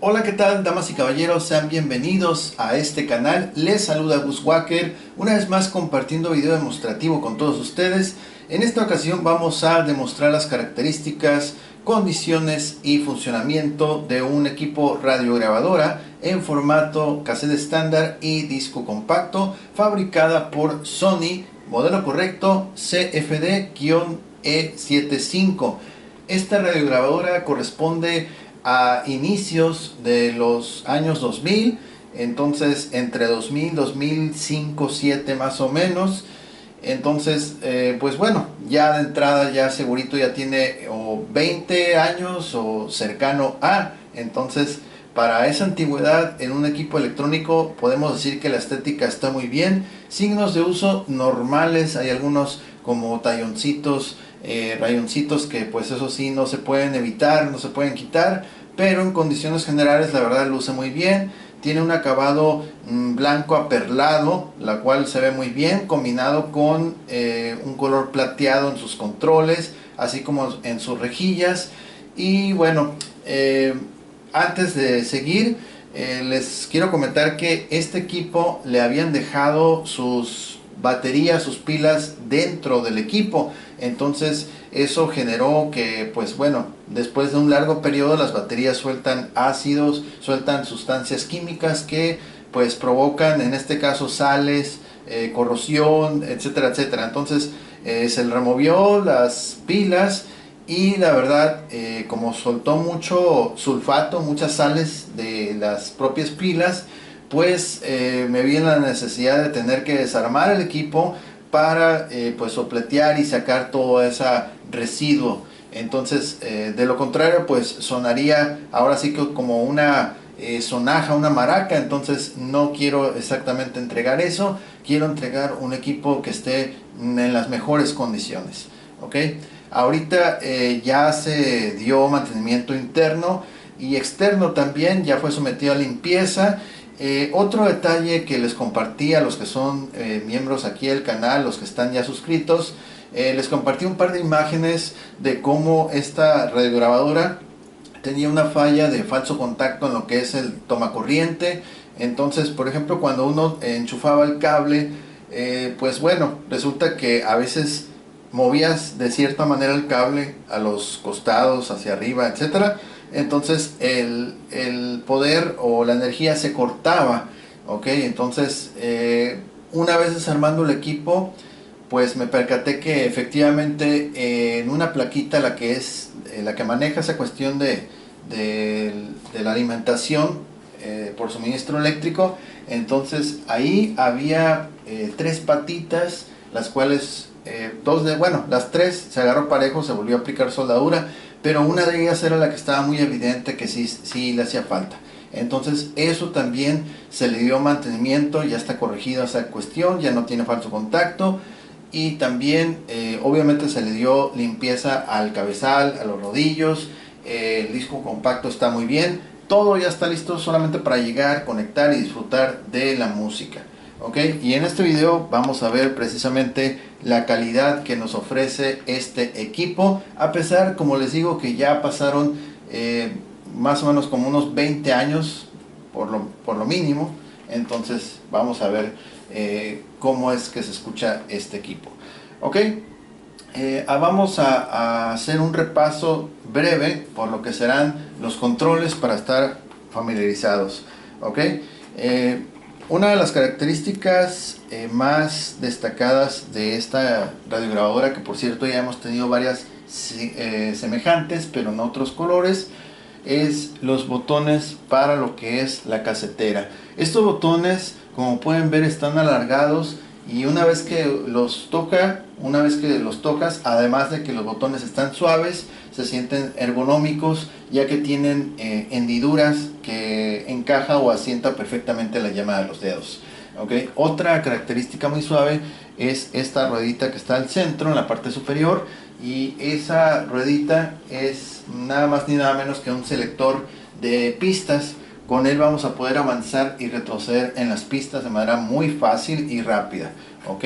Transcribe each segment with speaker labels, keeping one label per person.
Speaker 1: Hola, ¿qué tal, damas y caballeros? Sean bienvenidos a este canal. Les saluda Gus Walker, una vez más compartiendo video demostrativo con todos ustedes. En esta ocasión vamos a demostrar las características, condiciones y funcionamiento de un equipo radiograbadora en formato cassette estándar y disco compacto, fabricada por Sony, modelo correcto CFD-E75. Esta radiograbadora corresponde a inicios de los años 2000, entonces entre 2000, 2005, 2007 más o menos. Entonces, pues bueno, ya de entrada ya segurito ya tiene o 20 años o cercano a. Entonces, para esa antigüedad en un equipo electrónico podemos decir que la estética está muy bien. Signos de uso normales, hay algunos como talloncitos, rayoncitos que pues eso sí no se pueden evitar, no se pueden quitar, pero en condiciones generales la verdad luce muy bien. Tiene un acabado blanco aperlado, la cual se ve muy bien, combinado con un color plateado en sus controles, así como en sus rejillas. Y bueno, antes de seguir, les quiero comentar que este equipo le habían dejado sus baterías, sus pilas dentro del equipo. Entonces eso generó que, pues bueno, después de un largo periodo las baterías sueltan ácidos, sueltan sustancias químicas que pues provocan, en este caso, sales, corrosión, etcétera, etcétera. Entonces se le removió las pilas y la verdad, como soltó mucho sulfato, muchas sales de las propias pilas, pues me vi en la necesidad de tener que desarmar el equipo para pues sopletear y sacar todo ese residuo. Entonces, de lo contrario, pues sonaría ahora sí que como una sonaja, una maraca. Entonces no quiero exactamente entregar eso, quiero entregar un equipo que esté en las mejores condiciones, ¿ok? Ahorita ya se dio mantenimiento interno y externo también, ya fue sometido a limpieza. Otro detalle que les compartí a los que son miembros aquí del canal, los que están ya suscritos, les compartí un par de imágenes de cómo esta radiograbadora tenía una falla de falso contacto en lo que es el tomacorriente. Entonces, por ejemplo, cuando uno enchufaba el cable, pues bueno, resulta que a veces movías de cierta manera el cable a los costados, hacia arriba, etcétera. Entonces el poder o la energía se cortaba, ¿ok? Entonces, una vez desarmando el equipo, pues me percaté que efectivamente en una plaquita, la que es la que maneja esa cuestión de la alimentación por suministro eléctrico, entonces ahí había tres patitas, las cuales las tres se agarró parejo, se volvió a aplicar soldadura, pero una de ellas era la que estaba muy evidente que sí le hacía falta. Entonces eso también se le dio mantenimiento, ya está corregido esa cuestión, ya no tiene falso contacto. Y también obviamente se le dio limpieza al cabezal, a los rodillos. El disco compacto está muy bien, todo ya está listo solamente para llegar, conectar y disfrutar de la música, ¿ok? Y en este video vamos a ver precisamente la calidad que nos ofrece este equipo, a pesar, como les digo, que ya pasaron más o menos como unos 20 años por lo mínimo. Entonces vamos a ver cómo es que se escucha este equipo, ok. Vamos a hacer un repaso breve por lo que serán los controles para estar familiarizados, ok. Una de las características más destacadas de esta radiograbadora, que por cierto ya hemos tenido varias semejantes pero en otros colores, es los botones para lo que es la casetera. Estos botones, como pueden ver, están alargados y una vez que los tocas, además de que los botones están suaves, se sienten ergonómicos, ya que tienen hendiduras que encaja o asienta perfectamente la yema de los dedos, ¿okay? Otra característica muy suave es esta ruedita que está al centro, en la parte superior, y esa ruedita es nada más ni nada menos que un selector de pistas. Con él vamos a poder avanzar y retroceder en las pistas de manera muy fácil y rápida, ¿ok?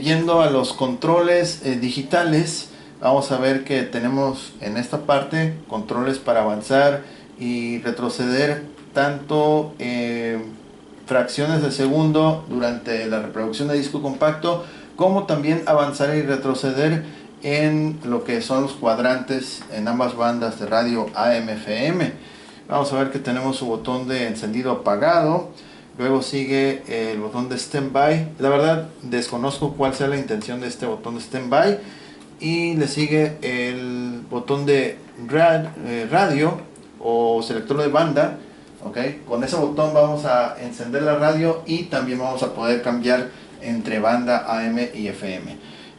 Speaker 1: Yendo a los controles digitales, vamos a ver que tenemos en esta parte controles para avanzar y retroceder tanto fracciones de segundo durante la reproducción de disco compacto, como también avanzar y retroceder en lo que son los cuadrantes en ambas bandas de radio AM/FM. Vamos a ver que tenemos su botón de encendido apagado. Luego sigue el botón de standby. La verdad desconozco cuál sea la intención de este botón de standby. Y le sigue el botón de radio o selector de banda. ¿Okay? Con ese botón vamos a encender la radio y también vamos a poder cambiar entre banda AM y FM.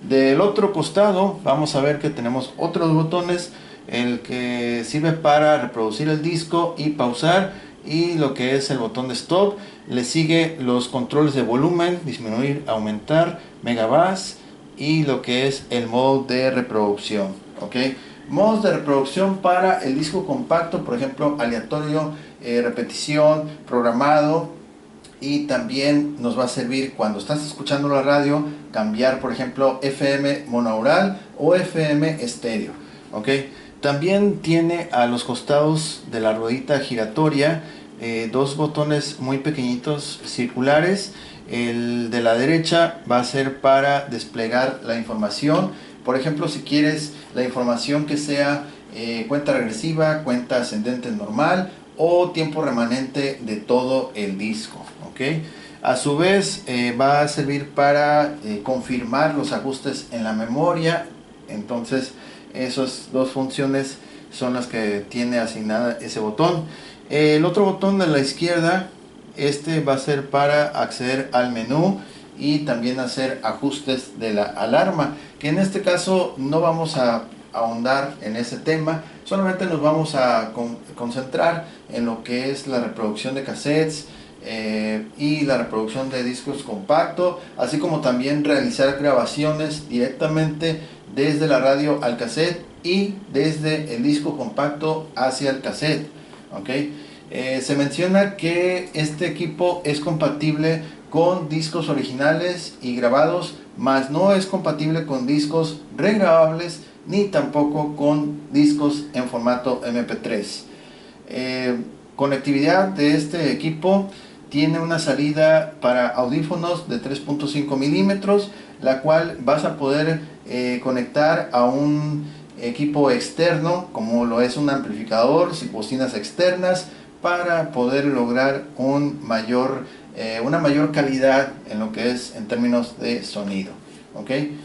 Speaker 1: Del otro costado vamos a ver que tenemos otros botones, el que sirve para reproducir el disco y pausar, y lo que es el botón de stop. Le sigue los controles de volumen, disminuir, aumentar, megabass, y lo que es el modo de reproducción. ¿Okay? Modos de reproducción para el disco compacto, por ejemplo, aleatorio, repetición, programado, y también nos va a servir cuando estás escuchando la radio cambiar, por ejemplo, FM monaural o FM estéreo. ¿Okay? También tiene a los costados de la ruedita giratoria dos botones muy pequeñitos circulares. El de la derecha va a ser para desplegar la información. Por ejemplo, si quieres la información que sea cuenta regresiva, cuenta ascendente normal o tiempo remanente de todo el disco. ¿Okay? A su vez va a servir para confirmar los ajustes en la memoria. Entonces esas dos funciones son las que tiene asignada ese botón. El otro botón de la izquierda, este va a ser para acceder al menú y también hacer ajustes de la alarma, que en este caso no vamos a ahondar en ese tema, solamente nos vamos a concentrar en lo que es la reproducción de cassettes y la reproducción de discos compacto, así como también realizar grabaciones directamente desde la radio al cassette y desde el disco compacto hacia el cassette. ¿Okay? Se menciona que este equipo es compatible con discos originales y grabados, mas no es compatible con discos regrabables ni tampoco con discos en formato MP3. Conectividad de este equipo: tiene una salida para audífonos de 3.5 milímetros, la cual vas a poder conectar a un equipo externo, como lo es un amplificador, bocinas externas, para poder lograr una mayor calidad en lo que es en términos de sonido. ¿Okay?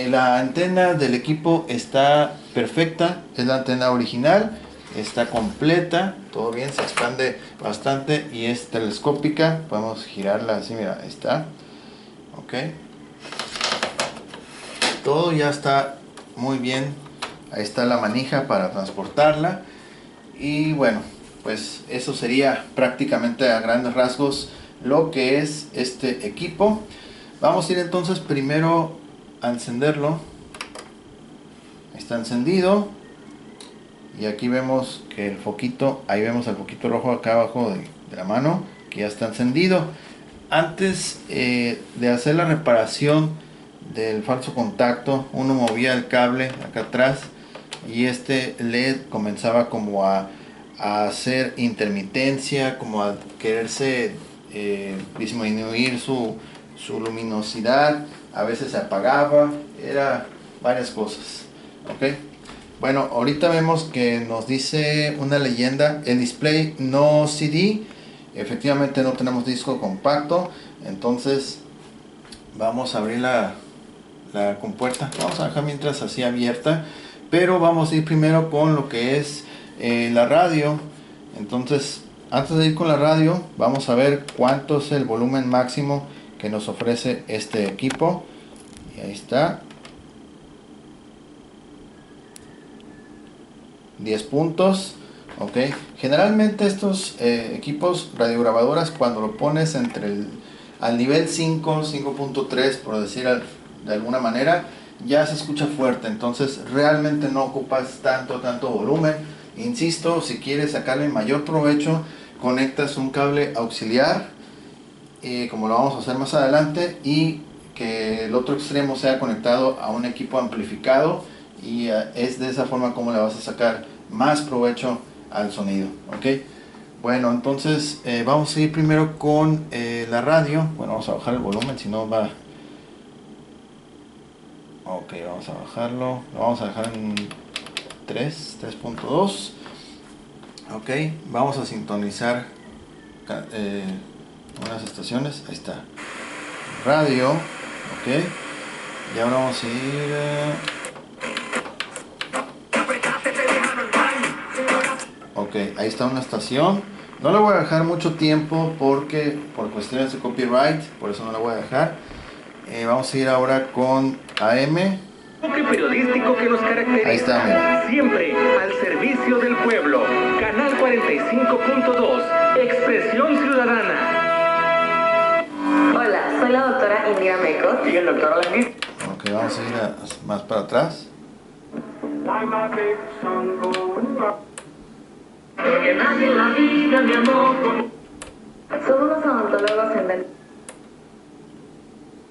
Speaker 1: La antena del equipo está perfecta, es la antena original, está completa, todo bien, se expande bastante y es telescópica. Podemos girarla así, mira, ahí está. ¿Okay? Todo ya está muy bien. Ahí está la manija para transportarla. Y bueno, pues eso sería prácticamente a grandes rasgos lo que es este equipo. Vamos a ir entonces primero a encenderlo. Está encendido. Y aquí vemos que el foquito, ahí vemos el foquito rojo acá abajo de la mano, que ya está encendido. Antes de hacer la reparación del falso contacto, uno movía el cable acá atrás y este LED comenzaba como a hacer intermitencia, como a quererse disminuir su luminosidad, a veces se apagaba, era varias cosas. ¿Okay? Bueno, ahorita vemos que nos dice una leyenda: el display no CD. Efectivamente no tenemos disco compacto, entonces vamos a abrir la compuerta. Vamos a dejar mientras así abierta, pero vamos a ir primero con lo que es la radio. Entonces, antes de ir con la radio, vamos a ver cuánto es el volumen máximo que nos ofrece este equipo. Y ahí está, 10 puntos. ¿Ok? Generalmente estos equipos radiograbadoras, cuando lo pones al nivel 5, 5.3 por decir de alguna manera, ya se escucha fuerte. Entonces realmente no ocupas tanto volumen. Insisto, si quieres sacarle mayor provecho, conectas un cable auxiliar, como lo vamos a hacer más adelante, y que el otro extremo sea conectado a un equipo amplificado y es de esa forma como le vas a sacar más provecho al sonido, ¿ok? Bueno, entonces vamos a ir primero con la radio. Bueno, vamos a bajar el volumen, si no va... Ok, vamos a bajarlo. Lo vamos a dejar en 3.2. Ok, vamos a sintonizar unas estaciones. Ahí está. Radio. Ok. Y ahora vamos a ir... ok, ahí está una estación. No la voy a dejar mucho tiempo porque por cuestiones de copyright, por eso no la voy a dejar. Vamos a ir ahora con AM.
Speaker 2: Periodístico que nos caracteriza.
Speaker 1: Ahí está, mira.
Speaker 2: Siempre al servicio del pueblo. Canal 45.2, Expresión Ciudadana.
Speaker 3: Hola, soy la doctora Indira Meco.
Speaker 2: ¿Y el doctor Alanguís?
Speaker 1: Ok, vamos a ir más para atrás.
Speaker 3: Porque nadie en la vida me amó. Somos unos odontólogos en Del...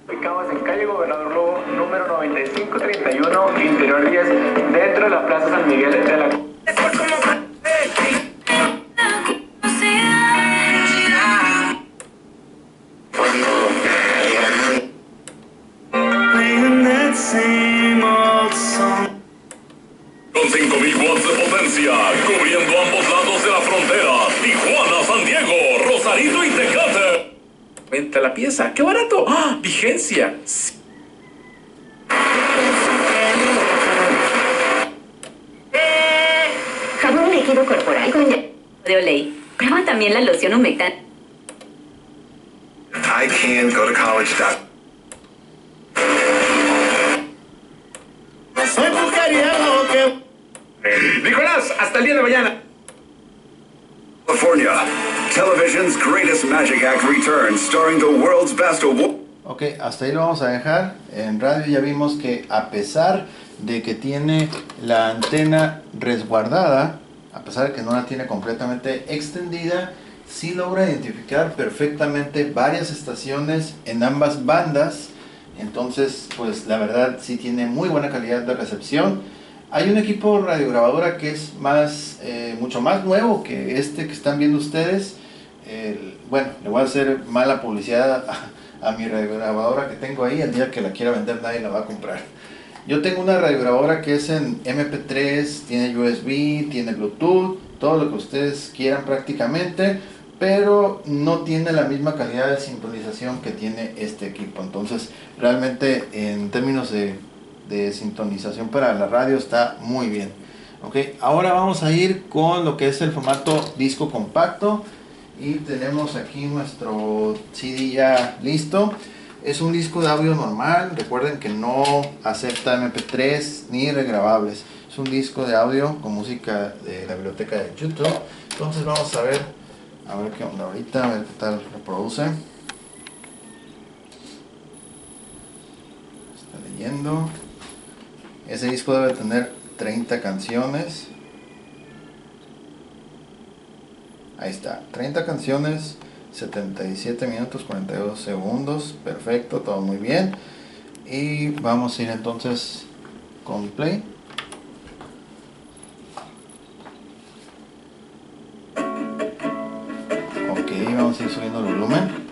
Speaker 2: Ubicados en calle Gobernador Lobo, número 9531, interior 10, dentro de la Plaza San Miguel de la...
Speaker 4: Con 5.000 watts de potencia, cubriendo ambos lados de la frontera, Tijuana, San Diego, Rosarito y Tecate.
Speaker 5: Venta la pieza, ¡qué barato! ¡Ah! ¡Vigencia!
Speaker 3: Jabón líquido corporal con de Olay. Prueba también la loción humectante.
Speaker 6: I can go to college.
Speaker 5: Nicolás, hasta el día de mañana.
Speaker 6: California, television's greatest magic act returns, starring the world's best award.
Speaker 1: Ok, hasta ahí lo vamos a dejar. En radio ya vimos que a pesar de que tiene la antena resguardada, a pesar de que no la tiene completamente extendida, sí logra identificar perfectamente varias estaciones en ambas bandas. Entonces, pues la verdad sí tiene muy buena calidad de recepción. Hay un equipo radiograbadora que es mucho más nuevo que este que están viendo ustedes. Bueno, le voy a hacer mala publicidad a mi radiograbadora que tengo ahí. El día que la quiera vender nadie la va a comprar. Yo tengo una radiograbadora que es en MP3, tiene USB, tiene Bluetooth, todo lo que ustedes quieran prácticamente, pero no tiene la misma calidad de sintonización que tiene este equipo. Entonces realmente en términos de sintonización para la radio está muy bien. Ok, ahora vamos a ir con lo que es el formato disco compacto y tenemos aquí nuestro CD ya listo. Es un disco de audio normal, recuerden que no acepta MP3 ni regrabables. Es un disco de audio con música de la biblioteca de YouTube. Entonces vamos a ver qué onda ahorita, a ver qué tal reproduce. Está leyendo. Ese disco debe tener 30 canciones. Ahí está, 30 canciones, 77 minutos 42 segundos. Perfecto, todo muy bien. Y vamos a ir entonces con play. Ok, vamos a ir subiendo el volumen.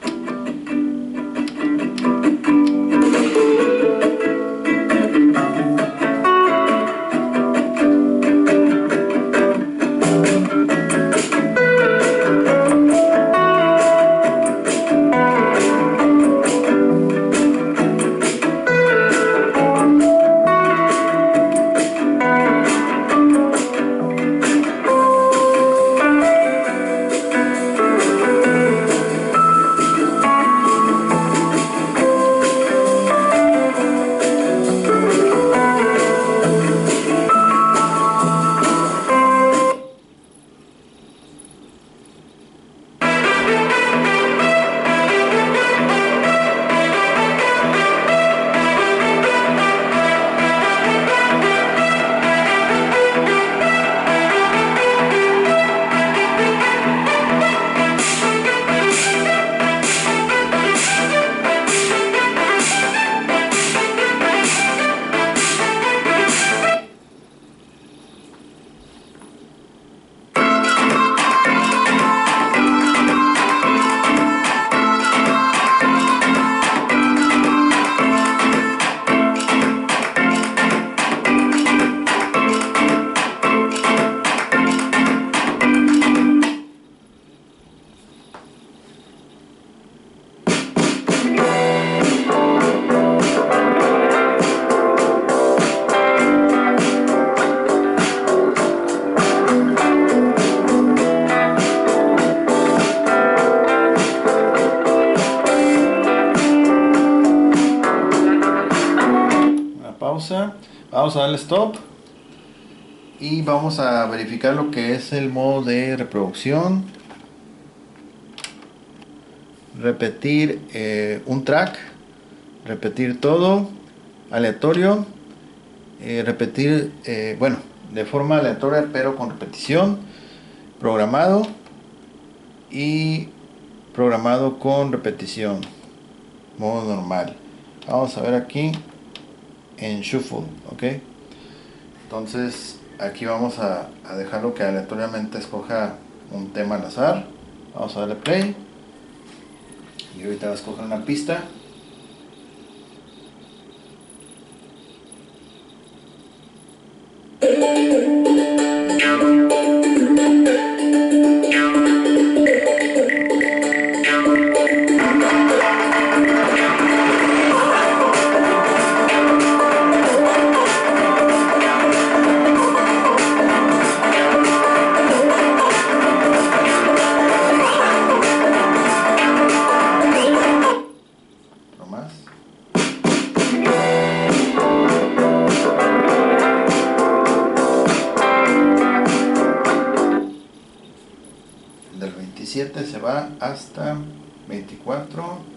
Speaker 1: Vamos a darle stop. Y vamos a verificar lo que es el modo de reproducción. Repetir un track. Repetir todo. Aleatorio. Repetir, bueno, de forma aleatoria pero con repetición. Programado. Y programado con repetición. Modo normal. Vamos a ver aquí en Shuffle. Ok. Entonces aquí vamos a dejarlo que aleatoriamente escoja un tema al azar. Vamos a darle play. Y ahorita va a escoger una pista. No más. Del 27 se va hasta 24.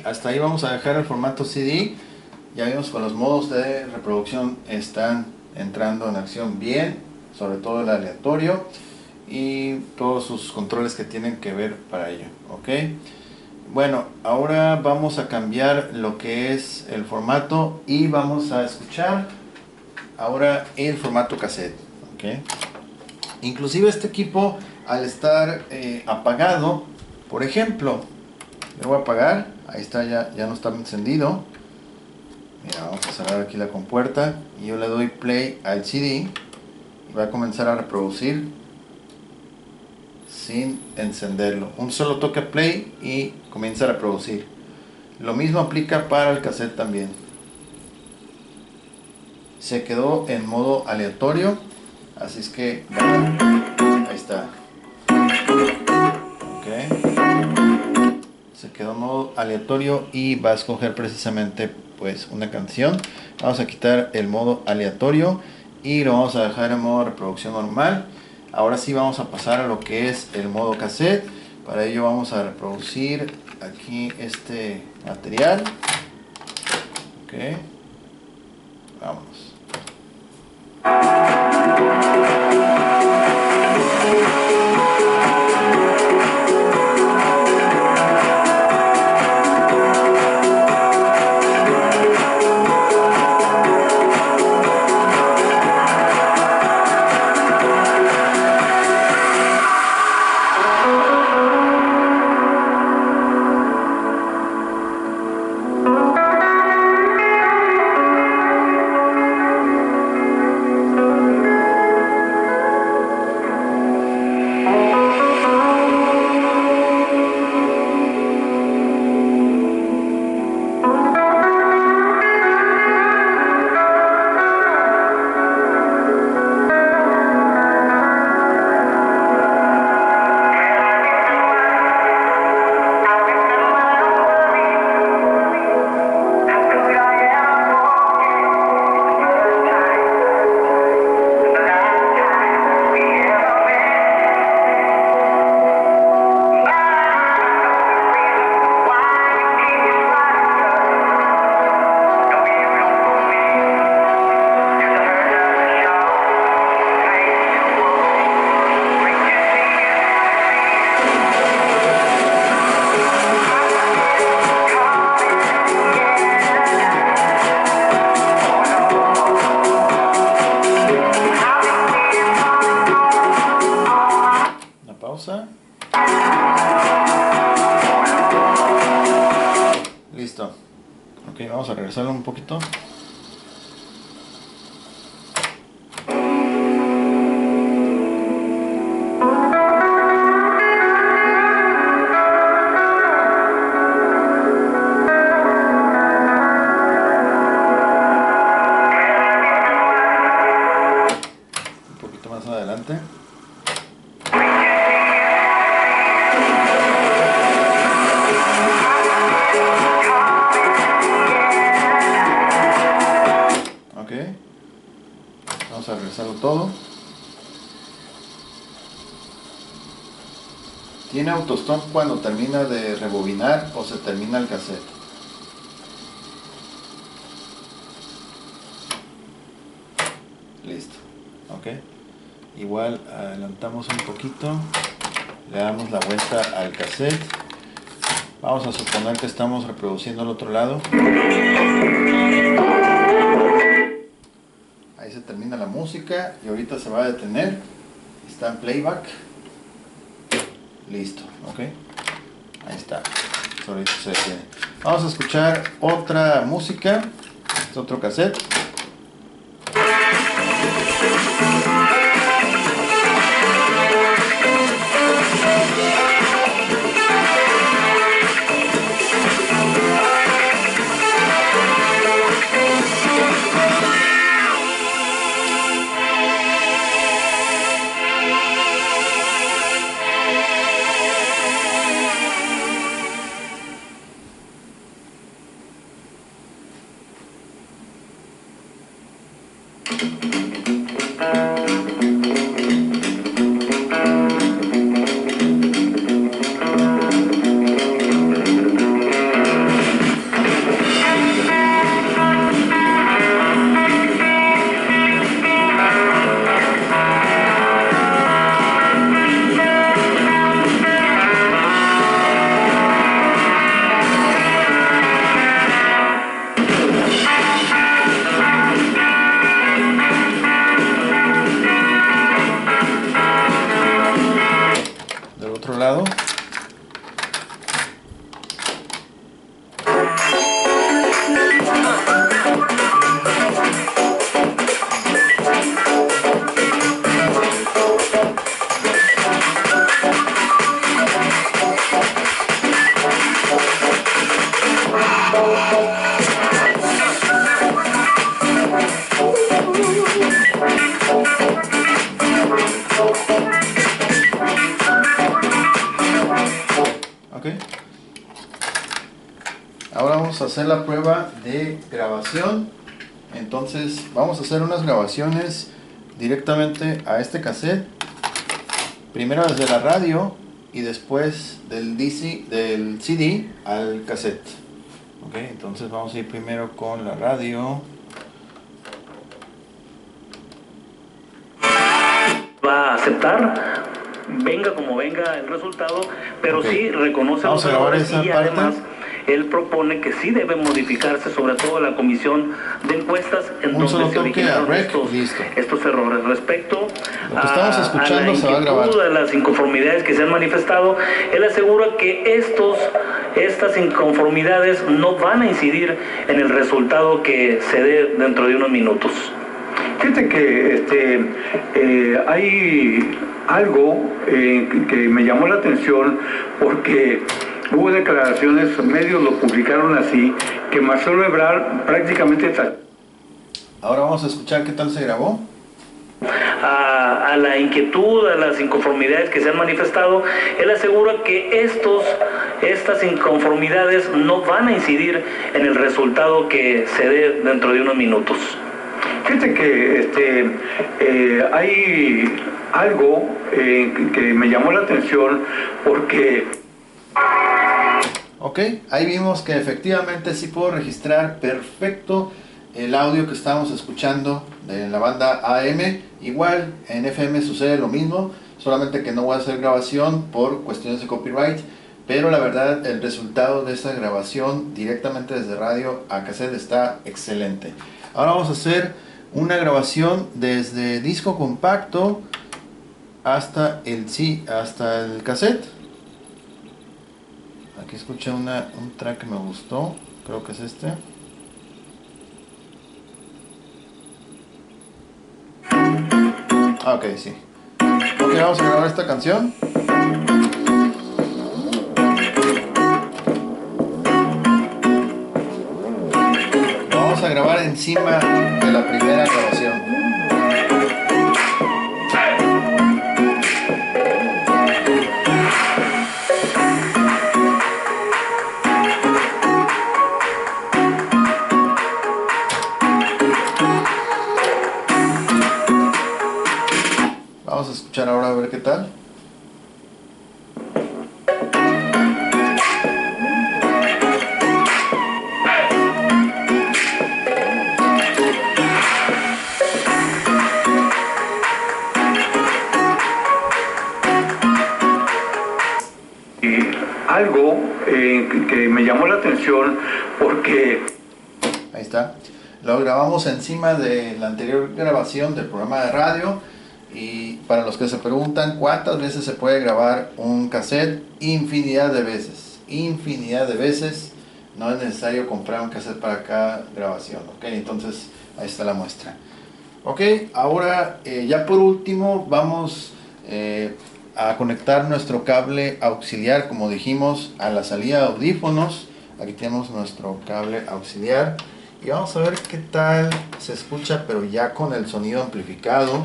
Speaker 1: Hasta ahí vamos a dejar el formato CD. Ya vimos que los modos de reproducción están entrando en acción bien, sobre todo el aleatorio y todos sus controles que tienen que ver para ello. Ok, bueno, ahora vamos a cambiar lo que es el formato y vamos a escuchar ahora el formato cassette. Ok, inclusive este equipo, al estar apagado, por ejemplo, lo voy a apagar. Ahí está, ya no está encendido. Mira, vamos a cerrar aquí la compuerta y yo le doy play al CD y va a comenzar a reproducir sin encenderlo. Un solo toque play y comienza a reproducir. Lo mismo aplica para el cassette también. Se quedó en modo aleatorio, así es que ahí está. Ok, se quedó en modo aleatorio y va a escoger precisamente pues una canción. Vamos a quitar el modo aleatorio y lo vamos a dejar en modo reproducción normal. Ahora sí vamos a pasar a lo que es el modo cassette. Para ello vamos a reproducir aquí este material. Ok, vámonos. Vamos a regresarlo un poquito. Un poquito más adelante. Vamos a regresarlo todo. Tiene autostop cuando termina de rebobinar o se termina el cassette. Listo. Ok. Igual adelantamos un poquito. Le damos la vuelta al cassette. Vamos a suponer que estamos reproduciendo el otro lado. Ahí se termina la música y ahorita se va a detener. Está en playback. Listo, ok. Ahí está. Ahorita se detiene. Vamos a escuchar otra música. Este otro cassette. Lado. Ahora vamos a hacer la prueba de grabación. Entonces vamos a hacer unas grabaciones directamente a este cassette. Primero desde la radio y después del CD al cassette. Ok, entonces vamos a ir primero con la radio.
Speaker 5: Va a aceptar, venga como venga el resultado, pero
Speaker 1: Okay.
Speaker 5: sí reconoce
Speaker 1: Vamos
Speaker 5: los
Speaker 1: a grabar
Speaker 5: errores
Speaker 1: esa
Speaker 5: y
Speaker 1: parte.
Speaker 5: además él propone que sí debe modificarse, sobre todo la comisión de encuestas en
Speaker 1: Un solo
Speaker 5: donde se
Speaker 1: toque a
Speaker 5: originaron
Speaker 1: rec, listo.
Speaker 5: estos errores. Respecto
Speaker 1: Lo que estamos escuchando
Speaker 5: a la
Speaker 1: se va a grabar.
Speaker 5: inquietud, a las inconformidades que se han manifestado, él asegura que estas inconformidades no van a incidir en el resultado que se dé dentro de unos minutos.
Speaker 7: Fíjate que hay algo que me llamó la atención porque hubo declaraciones, medios lo publicaron así, que Marcelo Ebrard prácticamente...
Speaker 1: Ahora vamos a escuchar qué tal se grabó.
Speaker 5: A la inquietud, a las inconformidades que se han manifestado, él asegura que estas inconformidades no van a incidir en el resultado que se dé dentro de unos minutos.
Speaker 7: Fíjate que hay algo que me llamó la atención porque...
Speaker 1: Ok, ahí vimos que efectivamente sí puedo registrar perfecto el audio que estábamos escuchando de la banda AM. Igual en FM sucede lo mismo, solamente que no voy a hacer grabación por cuestiones de copyright, pero la verdad el resultado de esta grabación directamente desde radio a cassette está excelente. Ahora vamos a hacer una grabación desde disco compacto hasta el cassette. Aquí escuché un track que me gustó, creo que es este. Ah, ok, sí. Ok, vamos a grabar esta canción. Vamos a grabar encima de la primera grabación. Vamos a escuchar ahora a ver qué tal.
Speaker 7: Algo que me llamó la atención porque...
Speaker 1: Ahí está. Lo grabamos encima de la anterior grabación del programa de radio. Y para los que se preguntan cuántas veces se puede grabar un cassette, infinidad de veces. Infinidad de veces. No es necesario comprar un cassette para cada grabación. Ok, entonces ahí está la muestra. Ok, ahora ya por último vamos a conectar nuestro cable auxiliar, como dijimos, a la salida de audífonos. Aquí tenemos nuestro cable auxiliar y vamos a ver qué tal se escucha, pero ya con el sonido amplificado.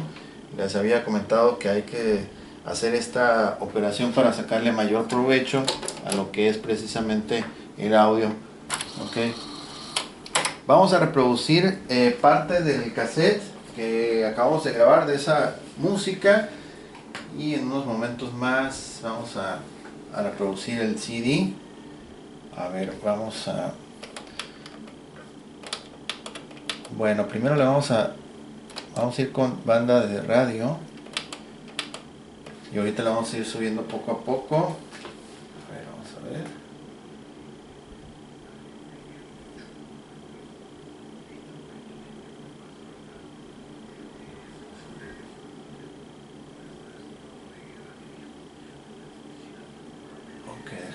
Speaker 1: Les había comentado que hay que hacer esta operación para sacarle mayor provecho a lo que es precisamente el audio. Okay. Vamos a reproducir parte del cassette que acabamos de grabar de esa música. Y en unos momentos más vamos a reproducir el CD. A ver, vamos a... Bueno, primero le vamos a ir con banda de radio. Y ahorita la vamos a ir subiendo poco a poco. A ver, vamos a ver.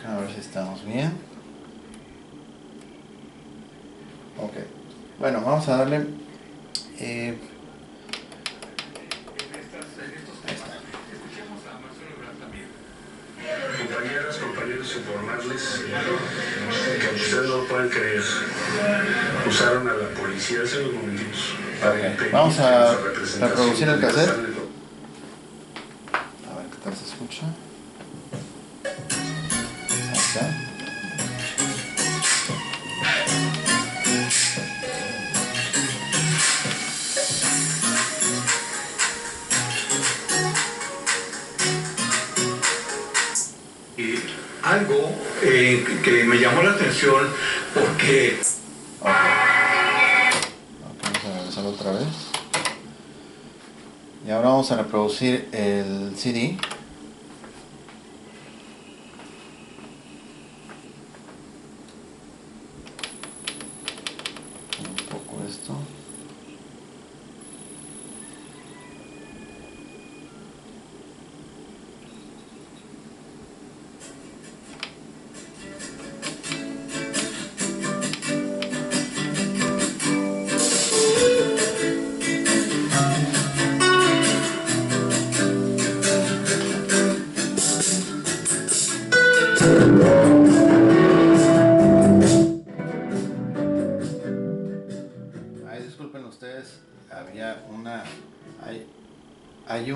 Speaker 1: A ver si estamos bien. Ok. Bueno, vamos a darle...
Speaker 8: Compañeras, compañeros, informarles que ustedes no pueden creer. Usaron a la policía hace unos momentitos.
Speaker 1: Okay. Vamos a reproducir el cassette. A ver qué tal se escucha. Ahí está.
Speaker 7: Algo que me llamó la atención porque...
Speaker 1: Okay. Vamos a regresar otra vez. Y ahora vamos a reproducir el CD. Un poco esto. Ay, disculpen ustedes, había una... Hay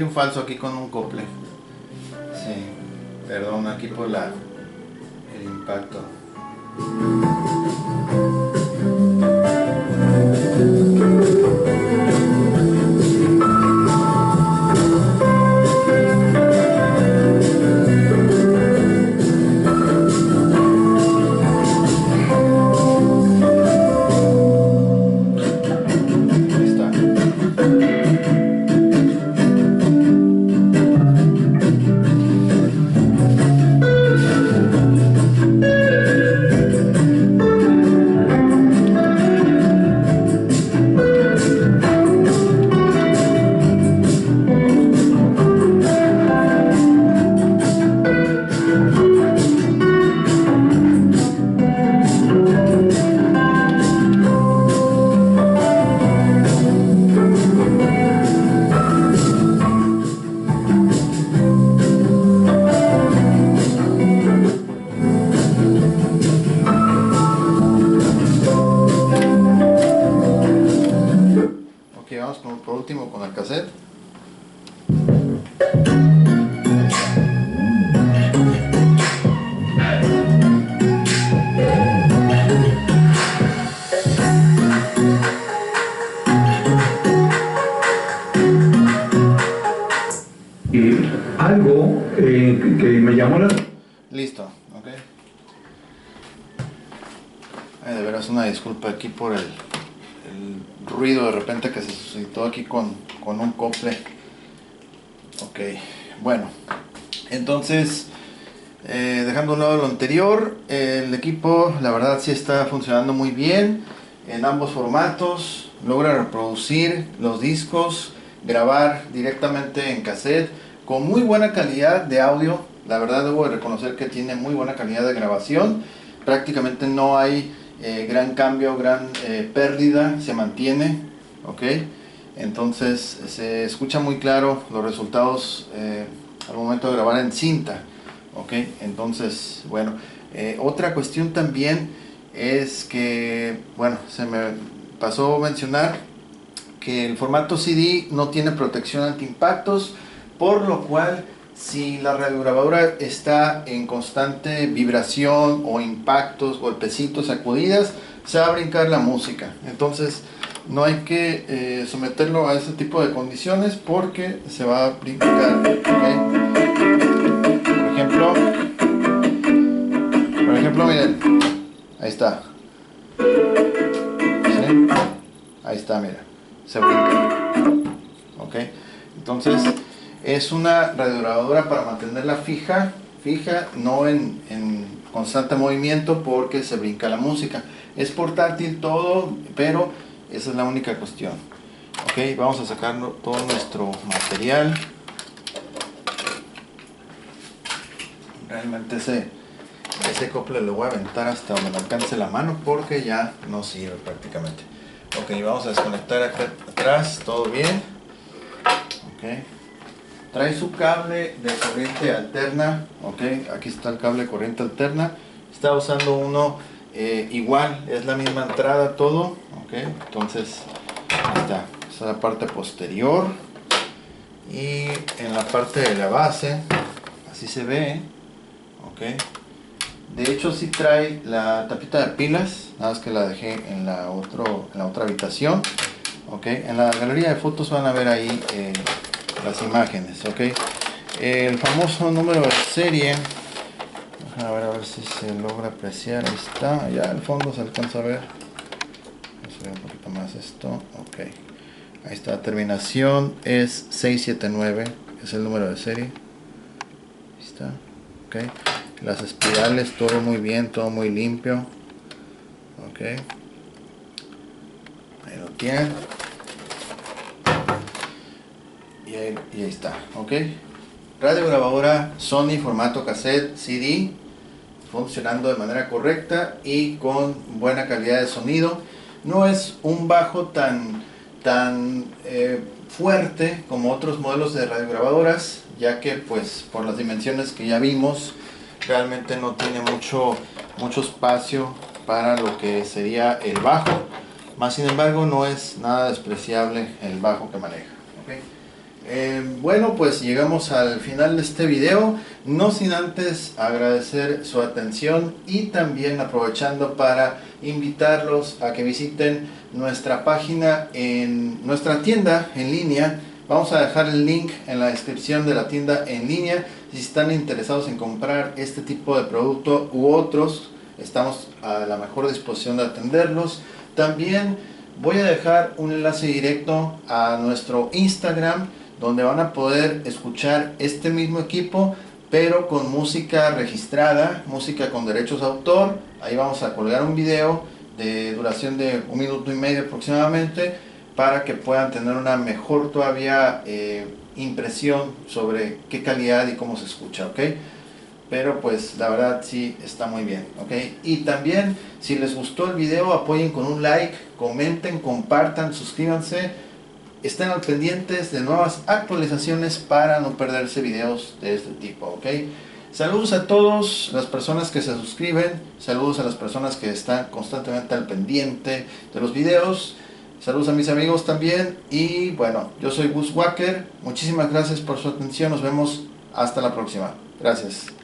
Speaker 1: un falso aquí con un acople. Sí, perdón, aquí por el impacto. Ok, vamos por último con el cassette.
Speaker 7: Y algo que me llamó la
Speaker 1: Listo, ok. De veras una disculpa aquí por el ruido de repente que se suscitó aquí con un cofre. Ok, bueno, entonces dejando a un lado lo anterior, el equipo la verdad sí está funcionando muy bien en ambos formatos. Logra reproducir los discos, grabar directamente en cassette con muy buena calidad de audio. La verdad debo de reconocer que tiene muy buena calidad de grabación. Prácticamente no hay gran cambio, gran pérdida, se mantiene, ok. Entonces se escucha muy claro los resultados al momento de grabar en cinta, ok. Entonces, bueno, otra cuestión también es que, bueno, se me pasó a mencionar que el formato CD no tiene protección antiimpactos, por lo cual si la radiograbadora está en constante vibración o impactos, golpecitos, sacudidas, se va a brincar la música. Entonces no hay que someterlo a ese tipo de condiciones porque se va a brincar, ¿okay? Por ejemplo, miren, ahí está. ¿Sí? Ahí está, mira, se brinca, ¿ok? Entonces es una radiograbadora para mantenerla fija, no en constante movimiento porque se brinca la música. Es portátil todo, pero esa es la única cuestión. Ok, vamos a sacar todo nuestro material. Realmente ese cople lo voy a aventar hasta donde me alcance la mano porque ya no sirve prácticamente. Ok, vamos a desconectar acá atrás, todo bien. Ok. Trae su cable de corriente alterna, ok, aquí está el cable de corriente alterna. Está usando uno igual, es la misma entrada todo, ok. Entonces ahí está, esta es la parte posterior y en la parte de la base así se ve, ok. De hecho sí trae la tapita de pilas, nada más que la dejé en la otra habitación, ok. En la galería de fotos van a ver ahí las imágenes, ok. El famoso número de serie, a ver si se logra apreciar. Ahí está, allá al fondo se alcanza a ver. Vamos a ver un poquito más esto, ok. Ahí está, terminación es 679, es el número de serie. Ahí está, ok. Las espirales, todo muy bien, todo muy limpio, ok. Ahí lo tienen. Y ahí está, ok. Radiograbadora Sony formato cassette CD, funcionando de manera correcta y con buena calidad de sonido. No es un bajo tan fuerte como otros modelos de radiograbadoras, ya que pues por las dimensiones que ya vimos realmente no tiene mucho espacio para lo que sería el bajo. Más sin embargo no es nada despreciable el bajo que maneja, okay. Bueno, pues llegamos al final de este video, no sin antes agradecer su atención y también aprovechando para invitarlos a que visiten nuestra página en nuestra tienda en línea. Vamos a dejar el link en la descripción de la tienda en línea. Si están interesados en comprar este tipo de producto u otros, estamos a la mejor disposición de atenderlos. También voy a dejar un enlace directo a nuestro Instagram, donde van a poder escuchar este mismo equipo, pero con música registrada, música con derechos de autor. Ahí vamos a colgar un video de duración de 1 minuto y medio aproximadamente, para que puedan tener una mejor todavía impresión sobre qué calidad y cómo se escucha, ¿ok? Pero pues la verdad sí está muy bien, ¿ok? Y también si les gustó el video, apoyen con un like, comenten, compartan, suscríbanse. Estén al pendientes de nuevas actualizaciones para no perderse videos de este tipo, ¿ok? Saludos a todas las personas que se suscriben, saludos a las personas que están constantemente al pendiente de los videos. Saludos a mis amigos también. Y bueno, yo soy Gus Walker. Muchísimas gracias por su atención. Nos vemos hasta la próxima. Gracias.